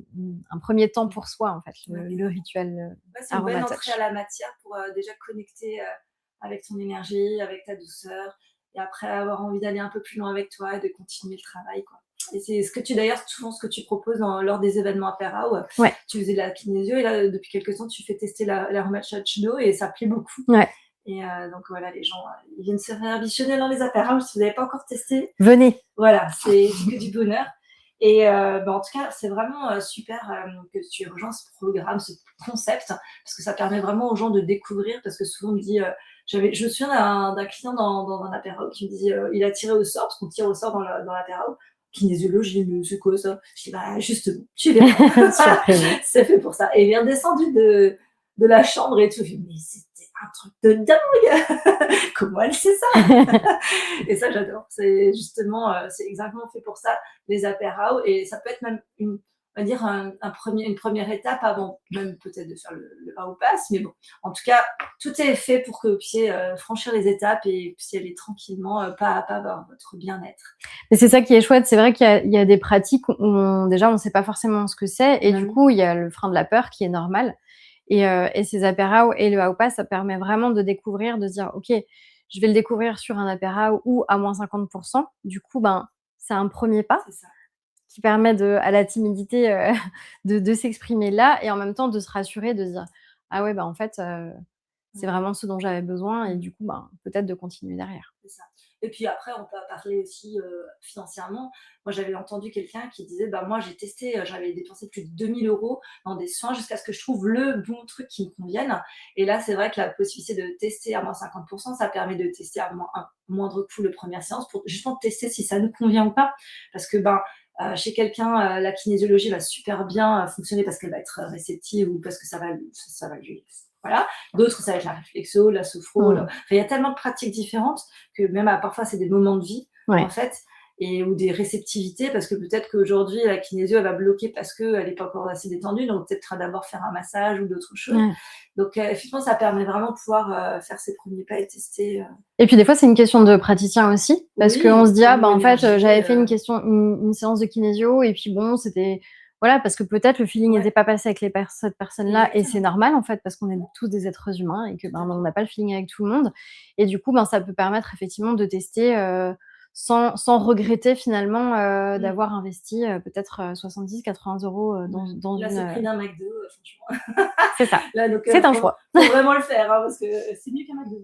1er temps pour soi, en fait, ouais, le carrément. rituel, Ouais, c'est une bonne entrée à Aromatouch. la matière pour, déjà connecter, avec ton énergie, avec ta douceur et après avoir envie d'aller un peu plus loin avec toi et de continuer le travail, quoi. Et c'est ce que tu d'ailleurs, souvent ce que tu proposes lors des événements apéra où, Ouais, tu faisais de la kinésio et là, depuis quelque temps, tu fais tester l'aromatage d'eau et ça plaît beaucoup ouais. et donc voilà, les gens, ils viennent se réambitionner dans les apéras. Si vous n'avez pas encore testé, Venez. voilà, c'est que du bonheur et bah, en tout cas, c'est vraiment, super, que tu aies rejoint ce programme, ce concept, parce que ça permet vraiment aux gens de découvrir parce que souvent on me dit, je me souviens d'un client dans un apéro qui me disait, il a tiré au sort, parce qu'on tire au sort dans l'apéro. Kinésiologie, mais c'est quoi ça? Je dis: «Bah, justement, tu verras, Surprise. c'est fait pour ça» et il est redescendu de la chambre et tout. Je dis: «Mais c'était un truc de dingue! Comment elle sait ça?» Et ça, j'adore. C'est justement, c'est exactement fait pour ça, les apéros et ça peut être même on va dire une première étape avant même peut-être de faire le pas au pass, mais bon, en tout cas, tout est fait pour que vous puissiez, franchir les étapes et puissiez aller tranquillement, pas à pas vers votre bien-être. Et c'est ça qui est chouette, c'est vrai qu'il y a des pratiques où déjà on sait pas forcément ce que c'est et Bah du oui, coup, il y a le frein de la peur qui est normal et ces apéras et le Aopa, ça permet vraiment de découvrir, de se dire: «OK, je vais le découvrir sur un apéra ou à -50 Du coup, ben, c'est un premier pas c'est ça. qui permet à la timidité, de s'exprimer là et en même temps de se rassurer, de se dire: «Ah ouais, bah, en fait, c'est Ouais. vraiment ce dont j'avais besoin» et Mmh. du coup, ben, peut-être de continuer derrière. C'est ça. Et puis après, on peut parler aussi financièrement. Moi, j'avais entendu quelqu'un qui disait, bah, moi, j'ai testé, j'avais dépensé plus de 2 000 € dans des soins jusqu'à ce que je trouve le bon truc qui me convienne. Et là, c'est vrai que la possibilité de tester à moins 50%, ça permet de tester à un moindre coût le première séance pour justement tester si ça nous convient ou pas. Parce que ben, chez quelqu'un, la kinésiologie va super bien fonctionner parce qu'elle va être réceptive ou parce que ça va lui voilà. D'autres, ça va être la réflexo, la sophro, Mmh. enfin, il y a tellement de pratiques différentes que même parfois, c'est des moments de vie, en Ouais. fait, et, ou des réceptivités, parce que peut-être qu'aujourd'hui, la kinésio, elle va bloquer parce qu'elle n'est pas encore assez détendue, donc peut-être d'abord faire un massage ou d'autres choses. Ouais. Donc, effectivement, ça permet vraiment de pouvoir faire ses premiers pas et tester. Et puis des fois, c'est une question de praticien aussi, parce qu'on se Oui, dit: «Ah selon bah, en fait, l'énergie. j'avais fait une séance de kinésio et puis bon, c'était» voilà, parce que peut-être le feeling Ouais, n'était pas passé avec cette personne-là et c'est exactement, normal en fait, parce qu'on est tous des êtres humains et que, tout ben, à on fait. n'a pas le feeling avec tout le monde et du coup, ben, ça peut permettre effectivement de tester, sans regretter finalement, Mm. d'avoir investi, peut-être, 70-80 € Ouais. dans Là, une, c'est le prix d'un McDo, franchement. c'est ça, Là, donc, c'est un faut, choix. faut vraiment le faire, hein, parce que c'est mieux qu'un McDo.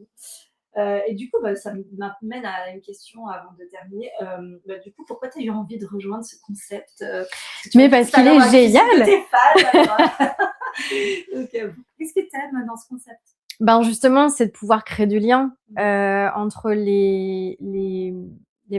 Et du coup, bah, ça m'amène à une question avant de terminer. Bah, du coup, pourquoi tu as eu envie de rejoindre ce concept? Parce que tu m'as Mais dit parce tout à qu'il l'heure est dans la cuisine que tu génial! es fan, alors, donc, qu'est-ce que tu aimes dans ce concept? Ben, justement, c'est de pouvoir créer du lien, Mmh. entre les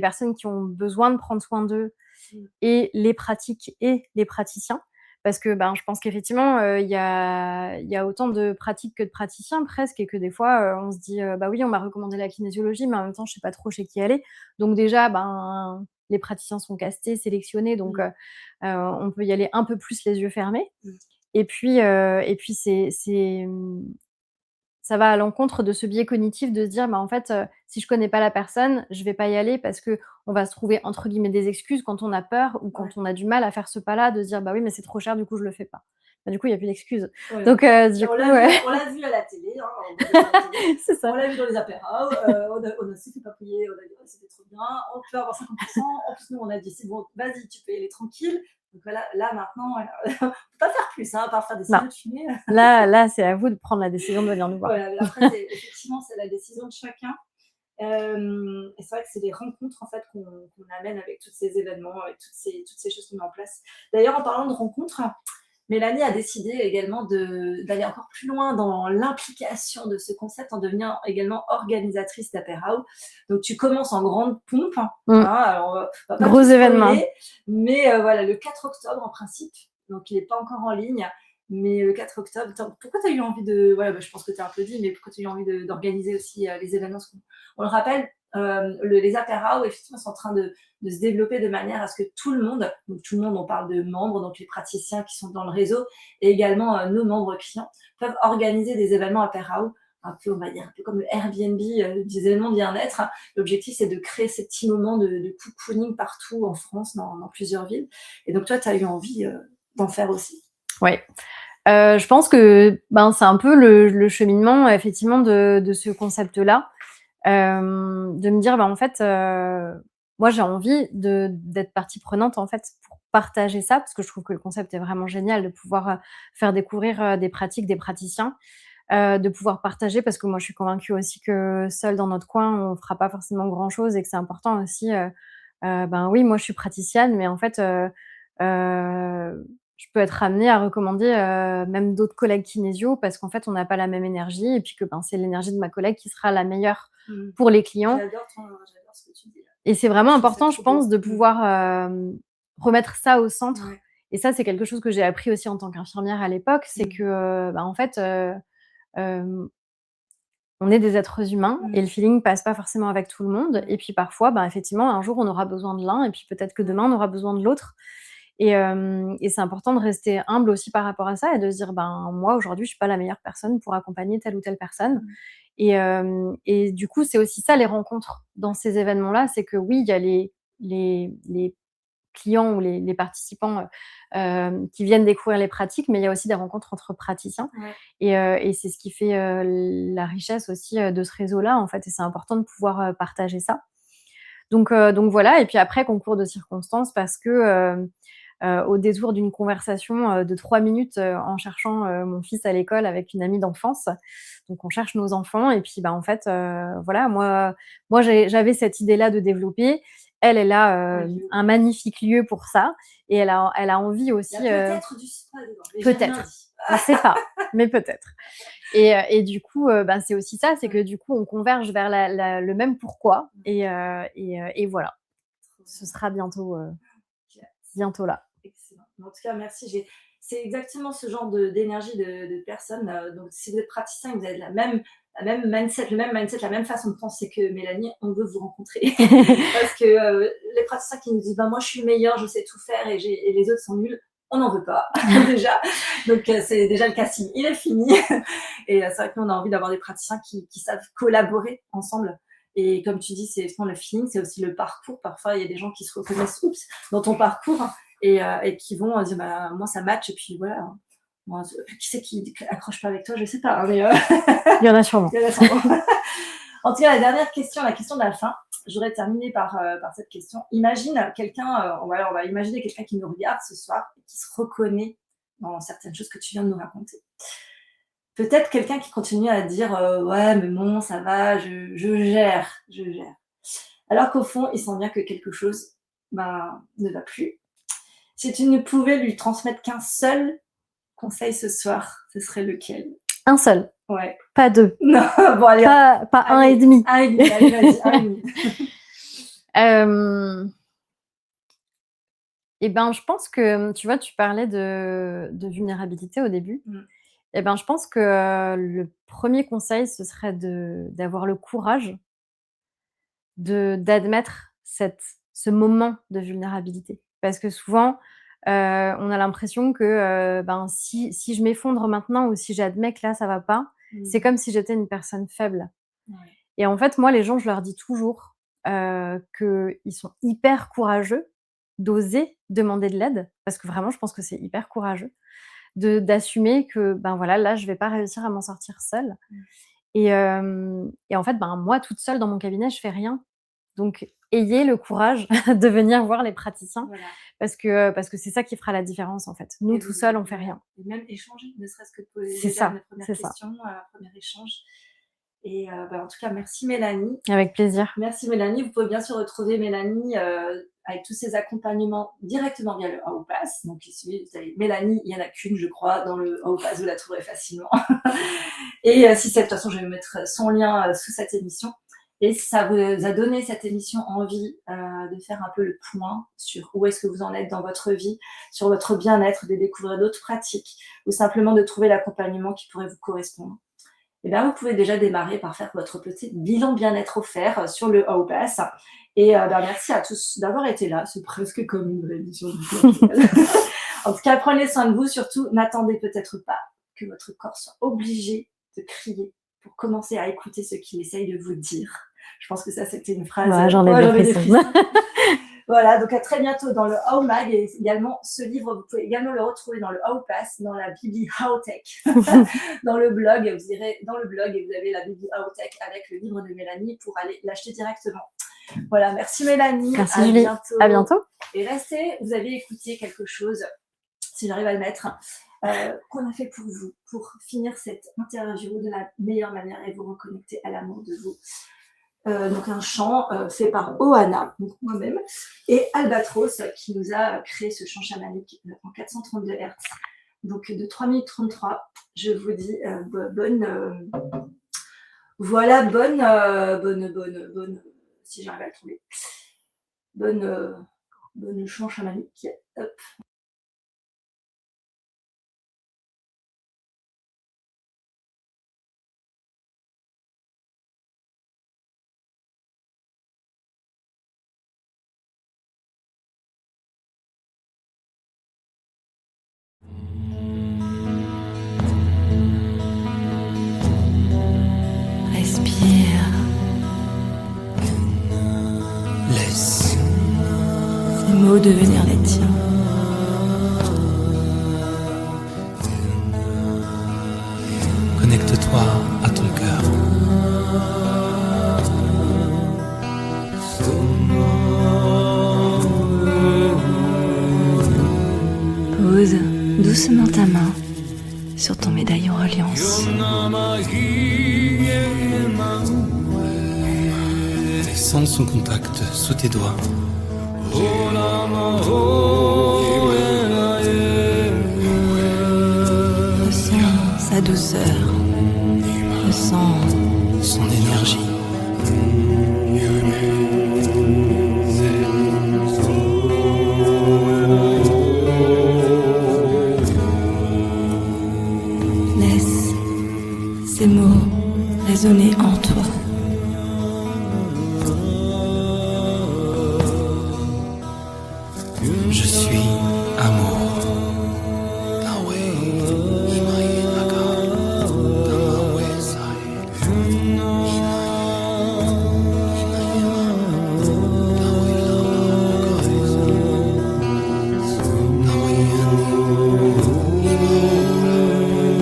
personnes qui ont besoin de prendre soin d'eux Mmh. et les pratiques et les praticiens. Parce que, ben, je pense qu'effectivement, il y a autant de pratiques que de praticiens presque et que des fois, on se dit: «Bah, oui, on m'a recommandé la kinésiologie, mais en même temps, je sais pas trop chez qui aller». Donc déjà, ben, les praticiens sont castés, sélectionnés, donc Mmh. on peut y aller un peu plus les yeux fermés. Mmh. Et puis ça va à l'encontre de ce biais cognitif de se dire: «Bah, en fait, si je connais pas la personne, je vais pas y aller», parce qu'on va se trouver entre guillemets «des excuses» quand on a peur ou Ouais. quand on a du mal à faire ce pas-là, de se dire: «Bah, oui, mais c'est trop cher, du coup, je le fais pas». Bah, du coup, il y a plus d'excuses. Voilà. Donc du coup, On l'a vu à la télé, hein, on voit ça à la télé. c'est On ça. l'a vu dans les apéros, on a aussi fait papouiller, on a dit: «Oh, c'était trop bien, on peut avoir 50. En plus, nous, on a dit: «C'est bon, vas-y, tu peux y aller tranquille». Donc voilà, là, maintenant, on peut pas faire plus, hein, à part faire des Non, signaux de fumée. là, c'est à vous de prendre la décision de venir nous voir. Voilà, mais après, effectivement, c'est la décision de chacun. Et c'est vrai que c'est des rencontres en fait qu'on amène avec tous ces événements, avec toutes ces choses qu'on met en place. D'ailleurs, en parlant de rencontres, Mélanie a décidé également d'aller encore plus loin dans l'implication de ce concept en devenant également organisatrice d'Apéro. Donc, tu commences en grande pompe. Hein, Mmh. alors, on va pas Gros tout événement. spoiler, mais voilà, le 4 octobre en principe. Donc, il n'est pas encore en ligne. Mais le 4 octobre, pourquoi tu as eu envie de. Ouais, bah, je pense que tu as un peu dit, mais pourquoi tu as eu envie d'organiser aussi les événements? On le rappelle, les apéros, effectivement, sont en train de se développer de manière à ce que tout le monde, donc tout le monde, on parle de membres, donc les praticiens qui sont dans le réseau, et également nos membres clients, peuvent organiser des événements apéros, un peu, on va dire, un peu comme le Airbnb des événements de bien-être. Hein. L'objectif, c'est de créer ces petits moments de cocooning partout en France, dans plusieurs villes. Et donc, toi, tu as eu envie d'en faire aussi. Ouais. Je pense que, ben, c'est un peu le cheminement effectivement de ce concept-là. De me dire: «Bah, en fait, moi j'ai envie d'être partie prenante, en fait, pour partager ça», parce que je trouve que le concept est vraiment génial de pouvoir, faire découvrir, des pratiques, des praticiens, de pouvoir partager, parce que moi je suis convaincue aussi que seul dans notre coin, on fera pas forcément grand-chose, et que c'est important aussi, ben, oui, moi je suis praticienne, mais en fait, je peux être amenée à recommander, même d'autres collègues kinésios, parce qu'en fait on n'a pas la même énergie, et puis que, ben, c'est l'énergie de ma collègue qui sera la meilleure Mmh. pour les clients. J'adore ce que tu dis. Et c'est vraiment Je trouve ça important, je trop beau. pense, de pouvoir, remettre ça au centre. Ouais. Et ça, c'est quelque chose que j'ai appris aussi en tant qu'infirmière à l'époque, c'est Mmh. que, bah, en fait, hem, on est des êtres humains, et le Mmh. feeling passe pas forcément avec tout le monde, Ouais. et puis parfois, bah, effectivement, un jour on aura besoin de l'un, et puis peut-être que Ouais. demain on aura besoin de l'autre. Et c'est important de rester humble aussi par rapport à ça, et de se dire: «Ben, moi aujourd'hui je suis pas la meilleure personne pour accompagner telle ou telle personne». Mmh. Et du coup, c'est aussi ça les rencontres dans ces événements-là, c'est que oui, il y a les clients ou les participants, qui viennent découvrir les pratiques, mais il y a aussi des rencontres entre praticiens, Ouais. et c'est ce qui fait, la richesse aussi, de ce réseau-là, en fait, et c'est important de pouvoir, partager ça. Donc voilà, et puis après, concours de circonstances, parce que, au détour d'une conversation, de 3 minutes, en cherchant, mon fils à l'école avec une amie d'enfance. Donc on cherche nos enfants, et puis, bah, en fait, voilà, moi j'avais cette idée-là de développer. Elle a, un magnifique lieu pour ça, et elle a envie Il y a aussi, peut-être du spa dedans, mais j'ai rien peut-être, dit. on sait pas, mais peut-être. Et du coup, bah, c'est aussi ça, c'est que Ouais. du coup, on converge vers le même pourquoi, et voilà. Trop Ce bien. sera OK. bientôt là. Excellent. En tout cas, merci. C'est exactement ce genre d'énergie de personnes. Donc, si vous êtes praticien et que vous avez la même mindset, le même mindset, la même façon de penser que Mélanie, on veut vous rencontrer. Parce que les praticiens qui nous disent bah, moi, je suis le meilleur, je sais tout faire et les autres sont nuls, on n'en veut pas, déjà. Donc, c'est déjà le casting, il est fini. Et c'est vrai que nous, on a envie d'avoir des praticiens qui savent collaborer ensemble. Et comme tu dis, c'est le feeling, c'est aussi le parcours. Parfois, il y a des gens qui se reconnaissent dans ton parcours et qui vont dire bah, moi ça match et puis voilà. Moi, qui c'est qui accroche pas avec toi, je sais pas, hein, mais Il y en a sûrement. il y en a sûrement. En tout cas, la dernière question, la question de la fin, j'aurais terminé par cette question. Imagine quelqu'un, on va imaginer quelqu'un qui nous regarde ce soir et qui se reconnaît dans certaines choses que tu viens de nous raconter. Peut-être quelqu'un qui continue à dire ouais mais bon ça va, je gère, je gère. Alors qu'au fond, il sent bien que quelque chose ne va plus. Si tu ne pouvais lui transmettre qu'un seul conseil ce soir, ce serait lequel? Un seul, Ouais. pas 2, Non, bon allez, pas un et allez, demi. 1,5, allez vas-y, 1,5. Hem Et ben, je pense que, tu vois, tu parlais de vulnérabilité au début. Mmh. Et ben, je pense que, le premier conseil, ce serait d'avoir le courage d'admettre cette ce moment de vulnérabilité. Parce que souvent, on a l'impression que, ben, si je m'effondre maintenant ou si j'admets que là, ça va pas, c'est comme si j'étais une personne faible. Ouais. Et en fait, moi, les gens, je leur dis toujours, qu'ils sont hyper courageux d'oser demander de l'aide, parce que vraiment, je pense que c'est hyper courageux d'assumer que, ben, voilà, là, je vais pas réussir à m'en sortir seule. Et en fait, ben, moi, toute seule dans mon cabinet, je fais rien. Donc ayez le courage de venir voir les praticiens Voilà. parce que c'est ça qui fera la différence, en fait. Nous, Et tout seuls, on fait rien. Et même échanger, ne serait-ce que de poser C'est déjà ça, une première c'est ça. question, un premier échange. Et en tout cas, merci Mélanie. Avec plaisir. Merci Mélanie. Vous pouvez bien sûr retrouver Mélanie avec tous ses accompagnements directement via le How Pass. Donc ici, vous avez Mélanie, il n'y en a qu'une, je crois, dans le How Pass, vous la trouverez facilement. Et si c'est, de toute façon, je vais mettre son lien sous cette émission. Et si ça vous a donné cette émission envie de faire un peu le point sur où est-ce que vous en êtes dans votre vie, sur votre bien-être, de découvrir d'autres pratiques ou simplement de trouver l'accompagnement qui pourrait vous correspondre, eh bien, vous pouvez déjà démarrer par faire votre petit bilan bien-être offert sur le How Pass. Et merci à tous d'avoir été là. C'est presque comme une vraie émission du virtuel. En tout cas, prenez soin de vous. Surtout, n'attendez peut-être pas que votre corps soit obligé de crier pour commencer à écouter ce qu'il essaye de vous dire. Je pense que ça, c'était une phrase. Ouais, j'en ai des frissons. Voilà, donc à très bientôt dans le How Mag. Et également, ce livre, vous pouvez également le retrouver dans le How Pass, dans la Bibi How Tech, dans le blog. Vous irez dans le blog et vous avez la Bibi How Tech avec le livre de Mélanie pour aller l'acheter directement. Voilà, merci Mélanie. Merci Julie. Bientôt. À bientôt. Et restez, vous avez écouté quelque chose, si j'arrive à le mettre, qu'on a fait pour vous, pour finir cette interview de la meilleure manière et vous reconnecter à l'amour de vous. Donc un chant fait par Ohana, donc moi-même, et Albatros qui nous a créé ce chant chamanique en 432 Hz. Donc de 3 minutes 33, je vous dis bonne, si j'arrive à le trouver, bonne chant chamanique. Hop. Respire. Laisse Ces mots devenir les tiens. Connecte-toi à ton cœur. Pose doucement ta main sur ton médaillon reliance. Sens son contact sous tes doigts. Ressens sa douceur. Ressens son énergie. Laisse ces mots résonner en toi. Je suis amour.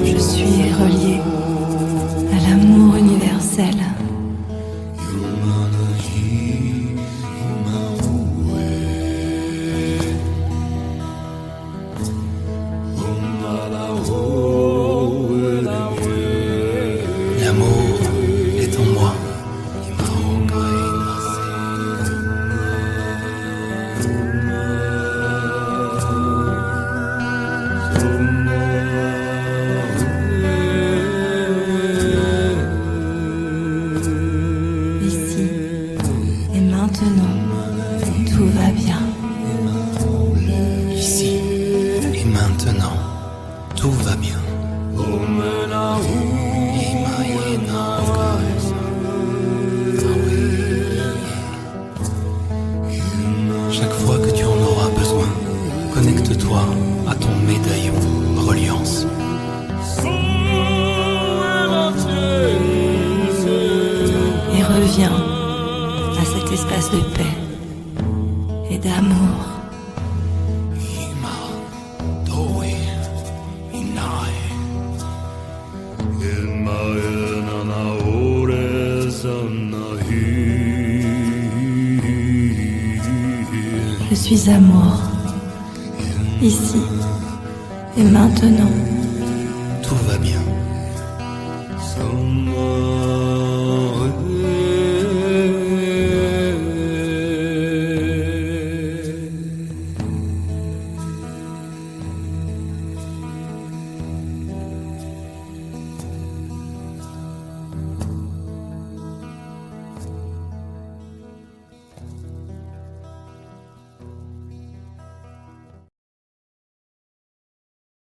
Je suis relié à l'amour universel. Connecte-toi à ton médaillon reliance. Et reviens à cet espace de paix et d'amour. Ima, Doi, Inai. Je suis amour, ici et maintenant. Tout va bien.